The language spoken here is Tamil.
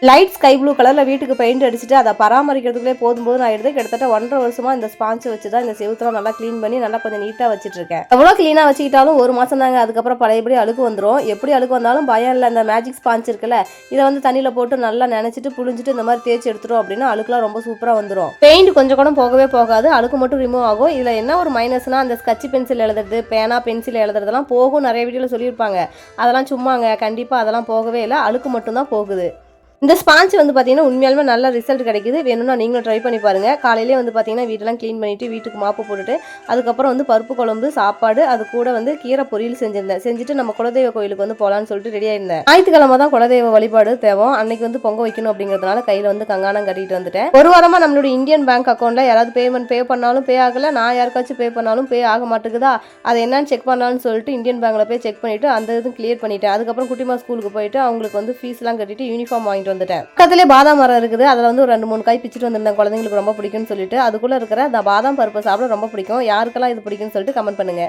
லைட் ஸ்கை ப்ளூ கலரில் வீட்டுக்கு பெயிண்ட் அடிச்சுட்டு அதை பராமரிக்கிறதுக்குள்ளே போதும்போது நான் எடுத்து கிட்டத்தட்ட 1.5 வருஷமாக இந்த ஸ்பாஞ்ச் வச்சு தான் இந்த செவுத்தெல்லாம் நல்லா க்ளீன் பண்ணி நல்லா கொஞ்சம் நீட்டாக வச்சுட்டு இருக்கேன். எவ்வளோ க்ளீனாக வச்சுக்கிட்டாலும் ஒரு மாதம் தாங்க, அதுக்கப்புறம் பழையபடி அழுக்கு வந்துடும். எப்படி அழுக்கு வந்தாலும் பயம் இல்லை. இந்த மேஜிக் ஸ்பாஞ்ச் இருக்குல்ல, இதை வந்து தண்ணியில் போட்டு நல்லா நினச்சிட்டு புழிஞ்சிட்டு இந்த மாதிரி தேய்ச்சி எடுத்துரும் அப்படின்னா அழுக்குலாம் ரொம்ப சூப்பராக வந்துடும். பெயிண்ட் கொஞ்சம் கூட போகவே போகாது, அழுக்கு மட்டும் ரிமூவ் ஆகும். இதில் என்ன ஒரு மைனஸ்னால் அந்த ஸ்கட்ச் பென்சில் எழுதுறது, பேனா பென்சில் எழுதுறதுலாம் போகும், நிறைய வீடியோவில் சொல்லியிருப்பாங்க. அதெல்லாம் சும்மாங்க, கண்டிப்பாக அதெல்லாம் போகவே இல்லை, அழுக்கு மட்டும்தான் போகுது. இந்த ஸ்பாஞ்ச் வந்து பார்த்தீங்கன்னா உண்மையாலுமே நல்ல ரிசல்ட் கிடைக்குது. வேணும்னா நீங்களும் ட்ரை பண்ணி பாருங்கள். காலையிலே வந்து பார்த்தீங்கன்னா வீட்டெல்லாம் க்ளீன் பண்ணிவிட்டு வீட்டுக்கு மாப்பு போட்டுட்டு அதுக்கப்புறம் வந்து பருப்பு குழம்பு சாப்பாடு அது கூட வந்து கீரை பொரியல் செஞ்சுட்டு நம்ம குலதெய்வ கோயிலுக்கு வந்து போகலான்னு சொல்லிட்டு ரெடியாக இருந்தேன். ஞாயிற்றுக்கிழமை தான் குலதெய்வ வழிபாடு தேவை. அன்னைக்கு வந்து பொங்க வைக்கணும் அப்படிங்கிறதுனால கையில் வந்து கங்காணம் கட்டிட்டு வந்துட்டேன். ஒரு வாரமாக நம்மளுடைய இந்தியன் பேங்க் அக்கௌண்ட்டில் யாராவது பே பண்ணாலும் பே ஆகலை, நான் யாருக்காச்சும் பே பண்ணாலும் பே ஆக மாட்டேங்குதா, அதை என்னன்னு செக் பண்ணலான்னு சொல்லிட்டு இந்தியன் பேங்க்கில் போய் செக் பண்ணிவிட்டு அந்த இதுவும் கிளியர் பண்ணிவிட்டேன். அதுக்கப்புறம் குட்டிமா ஸ்கூலுக்கு போயிட்டு அவங்களுக்கு வந்து ஃபீஸ்லாம் கட்டிட்டு யூனிஃபார்ம் வாங்கிட்டு வந்துட்டேன். பக்கத்திலே பாதாம் மரம் இருக்குது, அதில் வந்து ஒரு 2-3 காய் பிச்சுட்டு வந்திருந்தேன். குழந்தைங்களுக்கு ரொம்ப பிடிக்கும்னு சொல்லிட்டு அதுக்குள்ளே இருக்கிற அந்த பாதாம் பருப்பை சாப்பிட ரொம்ப பிடிக்கும். யாருக்கெல்லாம் இது பிடிக்கும்னு சொல்லிட்டு கமெண்ட் பண்ணுங்க.